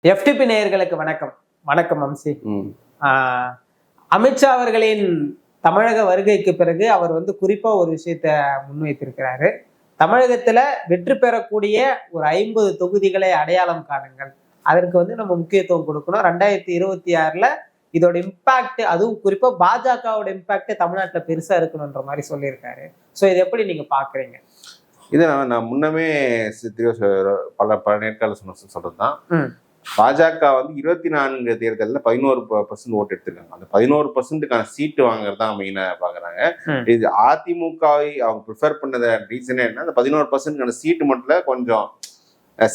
FTP நேயர்களுக்கு வணக்கம். வணக்கம் அம்சி. அமித்ஷா அவர்களின் தமிழக வருகைக்கு பிறகு அவர் குறிப்பா ஒரு விஷயத்த முன்வைத்திருக்கிறாரு. தமிழகத்துல வெற்றி பெறக்கூடிய ஒரு 50 தொகுதிகளை அடையாளம் காணுங்கள், அதற்கு நம்ம முக்கியத்துவம் கொடுக்கணும். 2026ல இதோட இம்பாக்ட், அதுவும் குறிப்பா பாஜகவோட இம்பாக்ட் தமிழ்நாட்டுல பெருசா இருக்கணும்ன்ற மாதிரி சொல்லியிருக்காரு. சோ இதை எப்படி நீங்க பாக்குறீங்க? இதை நான் முன்னமே பல நேர்காணல் சொல்றதுதான். பாஜக 24 தேர்தலில் 11% ஓட்டு எடுத்திருக்காங்க. அந்த 11%க்கான சீட்டு வாங்குறது தான் மெயினா பாக்குறாங்க. இது அதிமுகவை அவங்க ப்ரிஃபர் பண்ணத ரீசனே என்ன, அந்த 11%க்கான சீட்டு மட்டும் கொஞ்சம்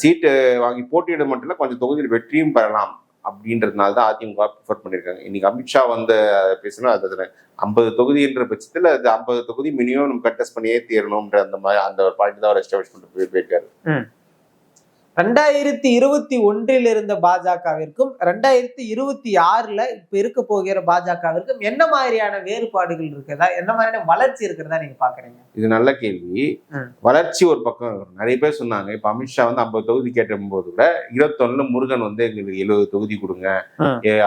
சீட்டு வாங்கி போட்டியிட மட்டும் கொஞ்சம் தொகுதியில் வெற்றியும் பெறலாம் அப்படின்றதுனால தான் அதிமுக ப்ரிஃபர் பண்ணியிருக்காங்க. இன்னைக்கு அமித்ஷா பேசணும், அது 50 தொகுதின்ற பட்சத்தில் அது 50 தொகுதி மினிமம் நம்ம கண்டெஸ்ட் பண்ணியே தீரணும்ன்ற அந்த மாதிரி அந்த ஒரு பாயிண்ட் தான் அவர் எஸ்டாப்ளிஷ் பண்ணிட்டு போயிருக்காரு. 2021 இருந்த பாஜகவிற்கும் 2026ல இப்ப இருக்க போகிற பாஜகவிற்கும் என்ன மாதிரியான வேறுபாடுகள் இருக்குதா, என்ன மாதிரியான வளர்ச்சி இருக்கிறதா நீங்க பாக்குறீங்க? இது நல்ல கேள்வி. வளர்ச்சி ஒரு பக்கம் நிறைய பேர் சொன்னாங்க. இப்ப அமித்ஷா 50 தொகுதி கேட்ட போது கூட 21ல முருகன் எங்களுக்கு 70 தொகுதி கொடுங்க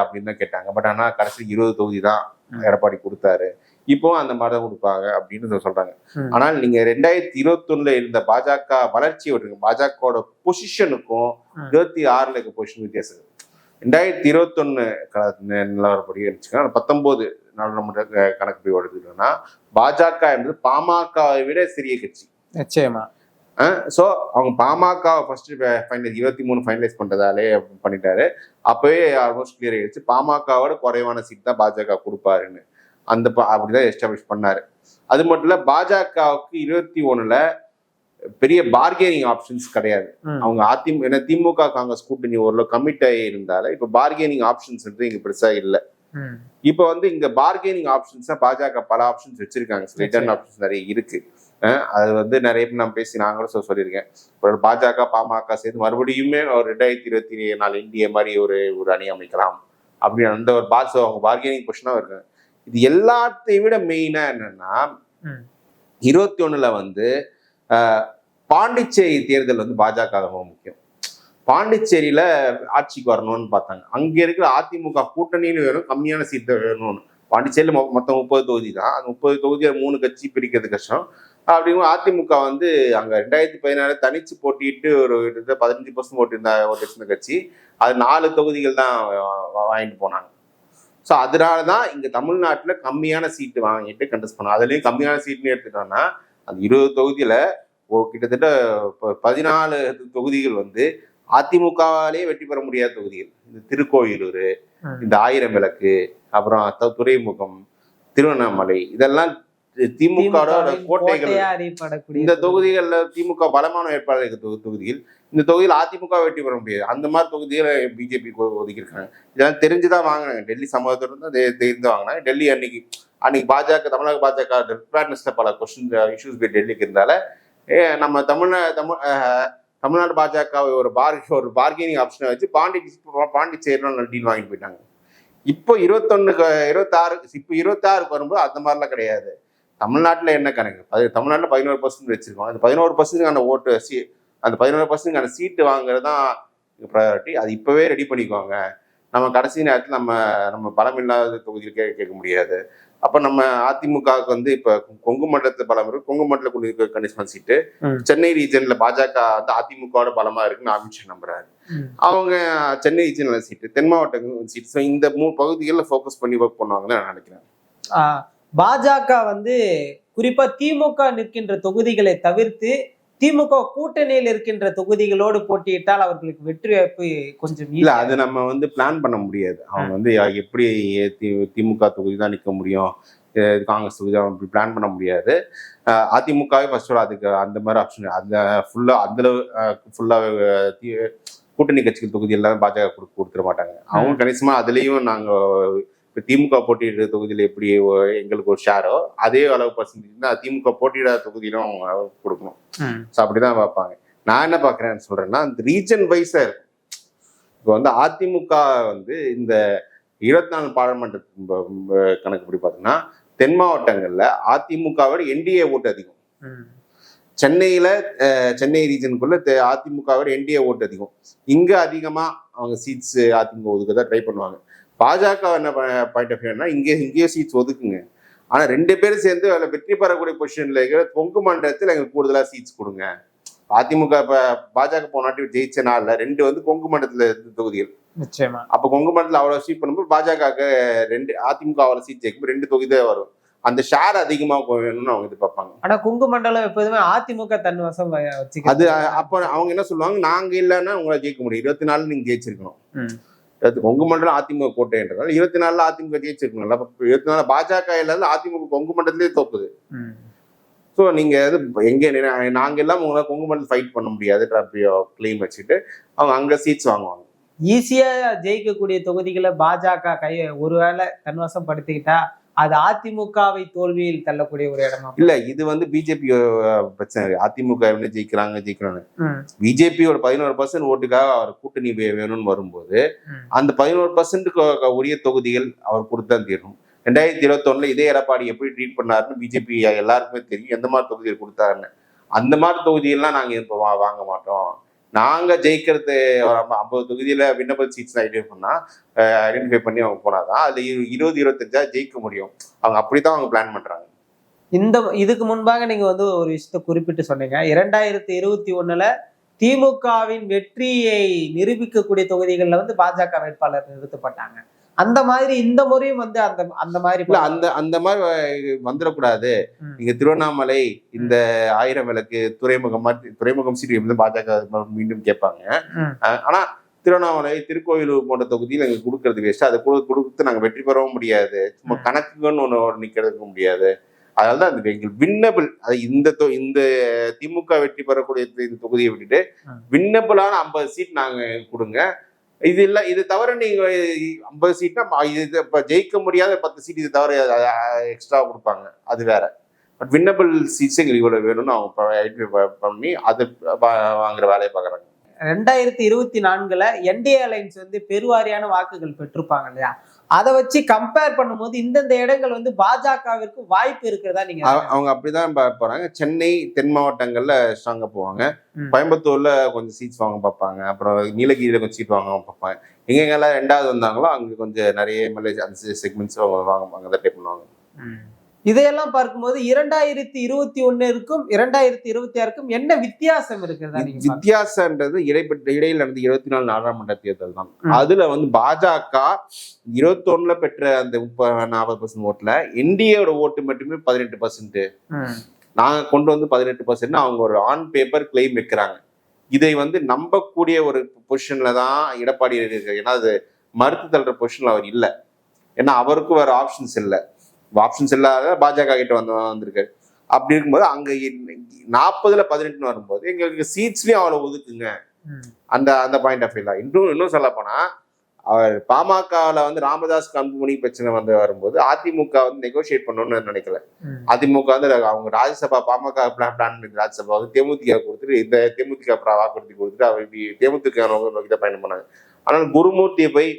அப்படின்னு தான் கேட்டாங்க. பட் ஆனா கடைசி 20 தொகுதி தான் எடப்பாடி கொடுத்தாரு. இப்போ அந்த மாதிரிதான் கொடுப்பாங்க அப்படின்னு சொல்றாங்க. ஆனால் நீங்க 2021ல இருந்த பாஜக வளர்ச்சி விட்டுருங்க, பாஜகவோட பொசிஷனுக்கும் 26ல இருக்க பொசிஷன் வித்தியாசம். 2021 நிலவரப்படி வச்சுக்கோங்க, 19 நாடாளுமன்ற கணக்கு எடுத்துக்கிட்டோம்னா பாஜக என்பது பாமகவை விட சிறிய கட்சி. நிச்சயமா. சோ அவங்க பாமக ஃபர்ஸ்ட் 23 ஃபைனலைஸ் பண்றதாலே பண்ணிட்டாரு. அப்பவே ஆல்மோஸ்ட் கிளியர் ஆயிடுச்சு, பாமகவோட குறைவான சீட் தான் பாஜக கொடுப்பாருன்னு. அப்படிதான் எஸ்டாப்ளிஷ் பண்ணாரு. அது மட்டும் இல்ல, பாஜகவுக்கு 21ல பெரிய பார்கெனிங் ஆப்ஷன்ஸ் கிடையாது. அவங்க திமுக காங்கிரஸ் கூட்டணி ஓரளவு கமிட் ஆகி இருந்தால இப்ப பார்கெனிங் ஆப்ஷன்ஸ் இங்க பெருசா இல்லை. இப்ப இங்க பார்கெனிங் ஆப்ஷன்ஸ் பாஜக பல ஆப்ஷன்ஸ் வச்சிருக்காங்க. ரிட்டர்ன் ஆப்ஷன்ஸ் நிறைய இருக்கு. அது நிறைய பேர் நான் பேசி நான் கூட சொல்லியிருக்கேன். ஒரு பாஜக பாமக சேர்ந்து மறுபடியுமே ஒரு 2024 இந்திய மாதிரி ஒரு அணி அமைக்கலாம் அப்படின்னு அந்த ஒரு அவங்க பார்கெனிங் பொசிஷனா இருக்காங்க. இது எல்லாத்தையும் விட மெயினா என்னன்னா, 21ல பாண்டிச்சேரி தேர்தல் பாஜக ரொம்ப முக்கியம். பாண்டிச்சேரியில ஆட்சிக்கு வரணும்னு பார்த்தாங்க. அங்க இருக்கிற அதிமுக கூட்டணியில வேணும், கம்மியான சீட் வேணும்னு. பாண்டிச்சேரியில மொத்தம் 30 தொகுதி தான். அந்த 30 தொகுதியை 3 கட்சி பிரிக்கிறது கஷ்டம். அப்படிங்கும் அதிமுக அங்க 2016 தனிச்சு போட்டிட்டு ஒரு 15% ஓட்டு கட்சி, அது 4 தொகுதிகள் தான் வாங்கிட்டு போனாங்க. ஸோ அதனாலதான் இங்க தமிழ்நாட்டுல கம்மியான சீட்டு வாங்கிட்டு கண்டெஸ்ட் பண்ணோம். அதுலயும் கம்மியான சீட்னு எடுத்துட்டோம்னா அந்த 20 தொகுதியில கிட்டத்தட்ட 14 தொகுதிகள் அதிமுகவாலேயே வெற்றி பெற முடியாத தொகுதிகள். இந்த திருக்கோயிலூர், இந்த 1000 விளக்கு, அப்புறம் துறைமுகம், திருவண்ணாமலை, இதெல்லாம் திமுக கோட்டைகள். இந்த தொகுதிகள்ல திமுக பலமான வேட்பாளர் தொகுதிகள். இந்த தொகுதியில் அதிமுக வெற்றி பெற முடியாது. அந்த மாதிரி தொகுதிகளை பிஜேபி ஒதுக்கியிருக்காங்க. இதெல்லாம் தெரிஞ்சுதான் வாங்கினாங்க. டெல்லி சமூகத்தோடு தான் தெரிந்து வாங்கினாங்க. டெல்லி அன்னைக்கு பாஜக, தமிழக பாஜக டிபார்ட்மெண்ட்ஸ்ல பல கொஸ்டின் இஷ்யூஸ் டெல்லிக்கு இருந்தால நம்ம தமிழ்நாடு பாஜக ஒரு பார்கெனிங் ஆப்ஷனை வச்சு பாண்டிச்சேரியில டீல் வாங்கிட்டு போயிட்டாங்க. இப்போ 26 வரும்போது அந்த மாதிரிலாம் கிடையாது. தமிழ்நாட்டுல என்ன கணக்கு, தமிழ்நாட்டுல 11% வச்சிருக்கோம். அந்த 11%க்கான ஓட்டு, அந்த 11%க்கான சீட்டு வாங்குறது தான் ப்ரையாரிட்டி. அது இப்பவே ரெடி பண்ணிக்குவாங்க. நம்ம கடைசி நேரத்தில் நம்ம பலம் இல்லாத தொகுதியில் கேட்க முடியாது. அப்ப நம்ம அதிமுகவுக்கு இப்ப கொங்கு மண்டலத்துல பலம் இருக்கு. கொங்கு மண்டல கணிசமான சீட்டு, சென்னை ரீஜன்ல பாஜக அதிமுகவோட பலமா இருக்குன்னு அமித்ஷா நம்புறாரு. அவங்க சென்னை ரீஜன்ல சீட்டு, தென் மாவட்ட சீட்டு, இந்த 3 பகுதிகளில் ஃபோக்கஸ் பண்ணி ஒர்க் பண்ணுவாங்கன்னு நான் நினைக்கிறேன். பாஜக குறிப்பா திமுக நிற்கின்ற தொகுதிகளை தவிர்த்து திமுக கூட்டணியில் இருக்கின்ற தொகுதிகளோடு போட்டியிட்டால் அவர்களுக்கு வெற்றி வாய்ப்பு கொஞ்சம் இல்ல. அது நம்ம பிளான் பண்ண முடியாது. அவங்க எப்படி திமுக தொகுதி தான் நிற்க முடியும், காங்கிரஸ் தொகுதி தான் பிளான் பண்ண முடியாது. அதிமுகவே ஃபர்ஸ்ட் அதுக்கு அந்த மாதிரி ஆப்ஷன் அந்த ஃபுல்லா கூட்டணி கட்சிகள் தொகுதி எல்லாமே பாஜக கொடுத்துட மாட்டாங்க. அவங்க கணிசமா அதுலயும் நாங்க திமுக போட்டியிடுற தொகுதியில எப்படி எங்களுக்கு ஒரு ஷேரோ அதே அளவு பர்சன்டேஜ் திமுக போட்டியிடாத தொகுதியிலும் அவங்க கொடுக்கணும். ஸோ அப்படிதான் பார்ப்பாங்க. நான் என்ன பாக்குறேன்னு சொல்றேன்னா, அந்த ரீஜன் வைஸா இருக்கும். இப்போ அதிமுக இந்த 24 பாராளுமன்ற கணக்குப்படி பார்த்தீங்கன்னா தென் மாவட்டங்கள்ல அதிமுகவோட என்டிஏ ஓட்டு அதிகம். சென்னையில சென்னை ரீஜனுக்குள்ள அதிமுகவோட என்டிஏ ஓட்டு அதிகம். இங்க அதிகமா அவங்க சீட்ஸ் அதிமுக ஒதுக்க ட்ரை பண்ணுவாங்க. பாஜக என்ன பாயிண்ட் ஆஃப் வியூனா இங்கேயே சீட்ஸ் ஒதுக்குங்க, ஆனா 2 பேரும் சேர்ந்து அதில் வெற்றி பெறக்கூடிய பொசிஷன்ல இருக்கிற கொங்கு மண்டலத்தில் எங்களுக்கு கூடுதலா சீட்ஸ் கொடுங்க. அதிமுக இப்ப பாஜக போனாட்டி ஜெயிச்ச நாள்ல 2 வந்து கொங்கு மண்டலத்துல தொகுதிகள். நிச்சயமா. அப்ப கொங்கு மண்டலத்துல அவ்வளவு சீட் பண்ணும்போது பாஜக 2, அதிமுக அவ்வளவு சீட் ஜெயிக்கும் 2 தொகுதி தான் வரும். அந்த ஷேர் அதிகமா வேணும்னு அவங்க எதிர்பார்ப்பாங்க. ஆனா கொங்கு மண்டலம் எப்போதுமே அதிமுக தன் வசம் வச்சுக்க. அது அப்ப அவங்க என்ன சொல்லுவாங்க, நாங்க இல்லைன்னா உங்களை ஜெயிக்க முடியும், 24 நீங்க ஜெயிச்சிருக்கணும். கொங்கு மண்டலம் அதிமுக கோட்டைன்றதால 24 அதிமுக ஜெயிச்சிருக்கணும். அப்ப 24 பாஜக இல்லாத அதிமுக கொங்கு மண்டலத்திலே தோக்குது. ஸோ நீங்க எங்க நாங்க எல்லாம் உங்களை கொங்கு மண்டலம் ஃபைட் பண்ண முடியாது கிளைம் வச்சுட்டு அவங்க அங்க சீட்ஸ் வாங்குவாங்க. ஈஸியா ஜெயிக்கக்கூடிய தொகுதிகளை பாஜக ஒருவேளை தன்வசம் படுத்திக்கிட்டா அது அதிமுகவை தோல்வியில் தள்ளக்கூடிய ஒரு இடமா இல்ல. இது வந்து பிஜேபி பிரச்சனை. அதிமுக ஜெயிக்கிறாங்க. பிஜேபியோட 11% ஓட்டுக்காக அவர் கூட்டணி வேணும்னு வரும்போது அந்த 11% உரிய தொகுதிகள் அவர் கொடுத்தா தீரும். 2021 இதே எடப்பாடி எப்படி ட்ரீட் பண்ணாருன்னு பிஜேபி எல்லாருக்குமே தெரியும், எந்த மாதிரி தொகுதிகள் கொடுத்தாருன்னு. அந்த மாதிரி தொகுதியெல்லாம் நாங்க இப்போ வாங்க மாட்டோம். நாங்க ஜெயிக்கிறது 50 தொகுதியில விண்ணப்ப சீட்ஸ் ஐடென்டிஃபை பண்ணி அவங்க போனாதான் அதுல 20-25 ஜெயிக்க முடியும். அவங்க அப்படித்தான் அவங்க பிளான் பண்றாங்க. இதுக்கு முன்பாக நீங்க வந்து ஒரு விஷயத்தை குறிப்பிட்டு சொன்னீங்க, 2021 திமுகவின் வெற்றியை நிரூபிக்கக்கூடிய தொகுதிகளில் வந்து பாஜக வேட்பாளர் நிறுத்தப்பட்டாங்க. அந்த மாதிரி இந்த முறையும் வந்து அந்த மாதிரி அந்த மாதிரி வந்துடக்கூடாது. இங்க திருவண்ணாமலை இந்த 1000 விளக்கு துறைமுகம் சீட்டு வந்து பாஜக மீண்டும் கேட்பாங்க. ஆனா திருவண்ணாமலை திருக்கோயிலூர் போன்ற தொகுதியில் எங்களுக்கு கொடுக்கறது வேஸ்ட். அதை கொடுத்து நாங்க வெற்றி பெறவும் முடியாது. சும்மா கணக்குன்னு ஒண்ணு நிக்கிறதுக்க முடியாது. அதனாலதான் அது எங்களுக்கு வின்னபிள். அது இந்த திமுக வெற்றி பெறக்கூடிய இந்த தொகுதியை விட்டுட்டு வின்னபிளான 50 சீட் நாங்க கொடுங்க. இது இல்ல, இது தவிர நீங்க 50 சீட்னா இது இப்ப ஜெயிக்க முடியாத 10 சீட் இது தவிர எக்ஸ்ட்ரா கொடுப்பாங்க, அது வேற. பட் வின்னபிள் சீட்ஸ் எங்களுக்கு இவ்வளவு வேணும்னு அவங்க ஐடென்டிஃபை பண்ணி அது வாங்குற வேலையை பாக்குறாங்க. 2024 என்டிஏ அலைன்ஸ் வந்து பெருவாரியான வாக்குகள் பெற்றிருப்பாங்க இல்லையா, அதை வச்சு கம்பேர் பண்ணும்போது இந்தந்த இடங்கள் வந்து பாஜகவிற்கு வாய்ப்பு இருக்கிறதா நீங்க? அவங்க அப்படிதான் போறாங்க. சென்னை தென் மாவட்டங்கள்ல ஸ்ட்ராங்கா போவாங்க. கோயம்புத்தூர்ல கொஞ்சம் சீட்ஸ் வாங்க பார்ப்பாங்க. அப்புறம் நீலகிரியில கொஞ்சம் சீட் வாங்க பார்ப்பாங்க. எங்கெங்கெல்லாம் 2வது வந்தாங்களோ அங்க கொஞ்சம் நிறைய அந்த செக்மெண்ட்ஸ் வாங்க ட்ரை பண்ணுவாங்க. இதையெல்லாம் பார்க்கும்போது 2021க்கும் 2026க்கும் என்ன வித்தியாசம் இருக்கிறதா? வித்தியாசம்ன்றது இடையில நடந்த 24 நாடாளுமன்ற தேர்தல் தான். அதுல வந்து பாஜக 21 பெற்ற அந்த 40% ஓட்டுல என்டிஏவோட ஓட்டு மட்டுமே 18%. நாங்க கொண்டு வந்து 18% அவங்க ஒரு ஆன் பேப்பர் கிளைம் வைக்கிறாங்க. இதை வந்து நம்பக்கூடிய ஒரு பொசிஷன்ல தான் எடப்பாடி இருக்கு. ஏன்னா அது மறுத்து தள்ளுற பொசிஷன்ல அவர் இல்லை. ஏன்னா அவருக்கும் வேற ஆப்ஷன்ஸ் இல்லை. ஆப்ஷன்ஸ் இல்லாத பாஜக கிட்ட வந்திருக்காரு. அப்படி இருக்கும்போது அங்க 40-18 வரும்போது எங்களுக்கு சீட்ஸ்லயும் அவ்வளவு ஒதுக்குங்க. அந்த பாயிண்ட் ஆஃப் வியூல இன்னும் சொல்ல போனா அவர் பாமகல வந்து ராமதாஸ் அன்புமணி பிரச்சனை வரும்போது அதிமுக வந்து நெகோசியேட் பண்ணணும்னு நினைக்கல. அதிமுக வந்து அவங்க ராஜ்யசபா பாமக பிளான் ராஜ்யசபா வந்து தேமுதிக கொடுத்துட்டு இந்த தேமுதிக வாக்குறுதி கொடுத்துட்டு அவர் தேமுதிக இதை பயணம் பண்ணாங்க. ஆனால் குருமூர்த்தியை போய்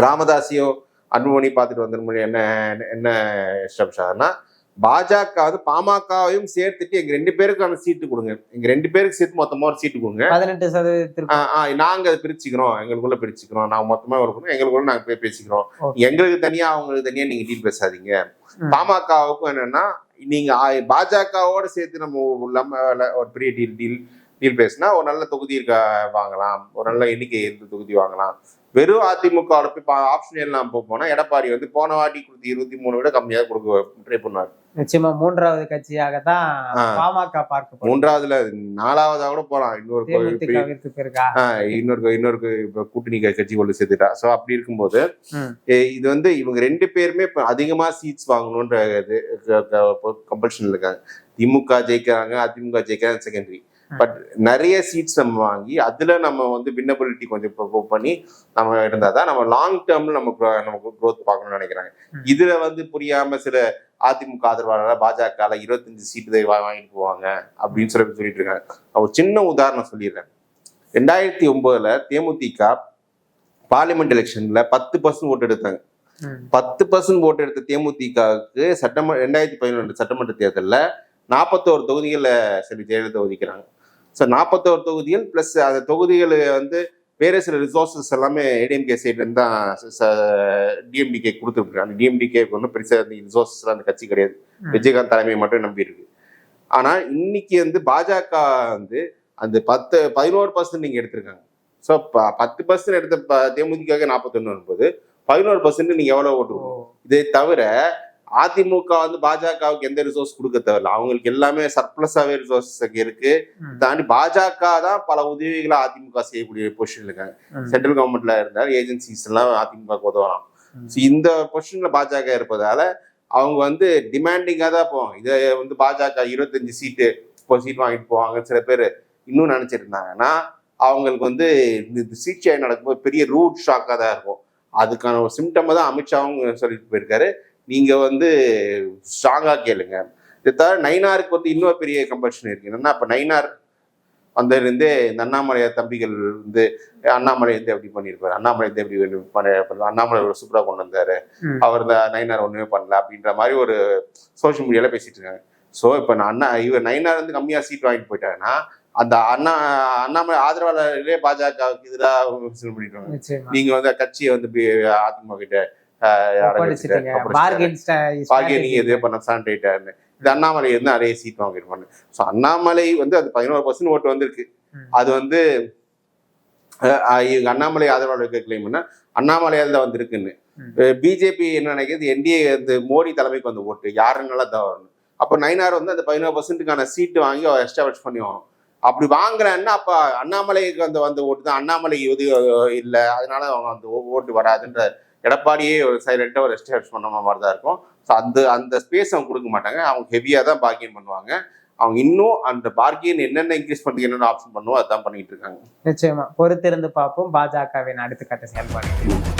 ராமதாஸையும் அன்புமணி பார்த்துட்டு வந்துருமொழி என்ன ஷார்னா பாஜக வந்து பாமகவையும் சேர்த்துட்டு எங்க 2 பேருக்கான சீட்டு கொடுங்க, எங்க 2 பேருக்கு சேர்த்து மொத்தமா ஒரு சீட்டு கொடுங்க, 18% நாங்க அதை பிரிச்சுக்கிறோம், எங்களுக்குள்ள பிரிச்சுக்கிறோம், நாங்க மொத்தமா இருக்கணும், எங்களுக்குள்ள நாங்க பேசிக்கிறோம், எங்களுக்கு தனியா அவங்களுக்கு தனியா நீங்க டீல் பேசாதீங்க. பாமகவுக்கும் என்னன்னா நீங்க பாஜகவோட சேர்த்து நம்ம ஒரு பெரிய டீல் பேசினா ஒரு நல்ல தொகுதி வாங்கலாம், ஒரு நல்ல எண்ணிக்கை தொகுதி வாங்கலாம். வெறும் அதிமுக ஆப்ஷன் எல்லாம் போனா எடப்பாடி வந்து போன வாட்டி கொடுத்து 23 விட கம்மியாக கொடுக்க ட்ரை பண்ணாரு. நிச்சயமா 3வது கட்சியாகத்தான் பாமக பார்க்க, 3வதுல 4வதா கூட போலாம். இன்னொரு கூட்டணி கட்சி கொண்டு சேர்த்துட்டா. சோ அப்படி இருக்கும்போது இது வந்து இவங்க 2 பேருமே அதிகமா சீட்ஸ் வாங்கணும்ன்ற கம்பல்ஷன்ல இருக்காங்க. திமுக ஜெயிக்கிறாங்க, அதிமுக ஜெயிக்கிறாங்க செகண்டரி. பட் நிறைய சீட்ஸ் நம்ம வாங்கி அதுல நம்ம வந்து வின்னபிலிட்டி கொஞ்சம் பண்ணி நம்ம இருந்தாதான் நம்ம லாங் டேர்ம்ல நமக்கு க்ரோத் பார்க்கணும்னு நினைக்கிறாங்க. இதுல வந்து புரியாம சில அதிமுக ஆதரவாளர் பாஜக 25 சீட்டு வாங்கிட்டு போவாங்க அப்படின்னு சொல்லிட்டு இருக்காங்க. ஒரு சின்ன உதாரணம் சொல்லிடுறேன். 2009 தேமுதிக பார்லிமெண்ட் எலெக்ஷன்ல 10% ஓட்டு எடுத்தாங்க. 10% ஓட்டு எடுத்த தேமுதிகவுக்கு 2011 சட்டமன்ற தேர்தலில் 41 தொகுதிகளில் செல்வி ஜெயலலிதா ஒதுக்கிறாங்க. ஸோ 41 தொகுதிகள் ப்ளஸ் அந்த தொகுதிகள் வந்து வேறு சில ரிசோர்ஸஸ் எல்லாமே ஏடிஎம்கே சைட்லேருந்து தான் டிஎம்டிகே கொடுத்துருக்காங்க. டிஎம்டிகேக்கு ஒன்றும் பெருசாக அந்த ரிசோர்ஸஸ்லாம் அந்த கட்சி கிடையாது, விஜயகாந்த் தலைமையை மட்டும் நம்பி இருக்கு. ஆனால் இன்னைக்கு வந்து பாஜக வந்து அந்த 11% நீங்கள் எடுத்திருக்காங்க. ஸோ 10% எடுத்த தேமுதிக 41 வரும்போது 11% நீங்கள் எவ்வளோ ஓட்டு கொடுக்கணும்? இதை தவிர அதிமுக வந்து பாஜகவுக்கு எந்த ரிசோர்ஸ் கொடுக்க தேவையில்ல, அவங்களுக்கு எல்லாமே சர்ப்ளஸாவே ரிசோர்ஸ் அங்கே இருக்கு. தாண்டி பாஜக தான் பல உதவிகளை அதிமுக செய்யக்கூடிய பொசிஷன்ல இருக்காங்க. சென்ட்ரல் கவர்மெண்ட்ல இருந்தாலும் ஏஜென்சிஸ் எல்லாம் அதிமுக உதவலாம். இந்த பொசிஷன்ல பாஜக இருப்பதால அவங்க வந்து டிமாண்டிங்கா தான் போவாங்க. இதை வந்து பாஜக 25 சீட்டு வாங்கிட்டு போவாங்க சில பேர் இன்னும் நினைச்சிருந்தாங்கன்னா அவங்களுக்கு வந்து இந்த சீட்சியை நடக்கும்போது பெரிய ரூட் ஷாக்காக தான் இருக்கும். அதுக்கான ஒரு சிம்டம் தான் அமித்ஷாவும் சொல்லிட்டு போயிருக்காரு. நீங்க வந்து ஸ்ட்ராங்கா கேளுங்க. இதை தவிர நயினாருக்கு வந்து இன்னொரு பெரிய கம்பல்ஷன் இருக்கு. என்னன்னா இப்ப நயினார் வந்ததுலேருந்தே இந்த அண்ணாமலையார் தம்பிகள் வந்து அண்ணாமலை வந்து எப்படி பண்ணியிருப்பாரு, அண்ணாமலை வந்து எப்படி அண்ணாமலை ஒரு சூப்பரா கொண்டு வந்தாரு, அவர் தான் நயினார் ஒண்ணுமே பண்ணல அப்படின்ற மாதிரி ஒரு சோசியல் மீடியால பேசிட்டு இருக்காங்க. ஸோ இப்போ இவர் நயினார் வந்து கம்மியா சீட் வாங்கிட்டு போயிட்டாங்கன்னா அந்த அண்ணாமலை ஆதரவாளர்களே பாஜகவுக்கு எதிராக பண்ணிடுவாங்க. நீங்க வந்து கட்சியை வந்து அதிமுக கிட்ட எதுவே பண்ண சாண்டிட்டாருன்னு இது அண்ணாமலை வந்து நிறைய சீட் வாங்கிருப்பாங்க. ஸோ அண்ணாமலை வந்து அது 11% ஓட்டு வந்திருக்கு. அது வந்து அண்ணாமலை ஆதரவாளர்கள் கிளைம் பண்ண அண்ணாமலையால் தான் வந்திருக்குன்னு. பிஜேபி என்ன நினைக்கிறது, என்டிஏ வந்து மோடி தலைமைக்கு வந்து ஓட்டு யாருன்னால தான் வரணும். அப்போ நயினார் வந்து அந்த 11%க்கான சீட்டு வாங்கி அவர் எஸ்டாப்ளிஷ் பண்ணுவாங்க. அப்படி வாங்குறேன்னா அப்ப அண்ணாமலைக்கு வந்து ஓட்டு தான், அண்ணாமலை இது இல்லை அதனால அவங்க அந்த ஓட்டு வராதுன்ற எடப்பாடியே ஒரு சைலண்டா ஒரு எஸ்டாப்ளிஷ் பண்ண மாதிரி தான் இருக்கும். ஸோ அந்த ஸ்பேஸ் அவங்க கொடுக்க மாட்டாங்க. அவங்க ஹெவியா தான் பார்கெயின் பண்ணுவாங்க. அவங்க இன்னும் அந்த பார்கெயின் என்னென்ன இன்க்ரீஸ் பண்ணி என்னென்ன ஆப்ஷன் பண்ணுவோம் அதான் பண்ணிட்டு இருக்காங்க. நிச்சயமா பொறுத்திருந்து பார்ப்போம் பாஜகவின் அடுத்த கட்ட செயல்பாடு.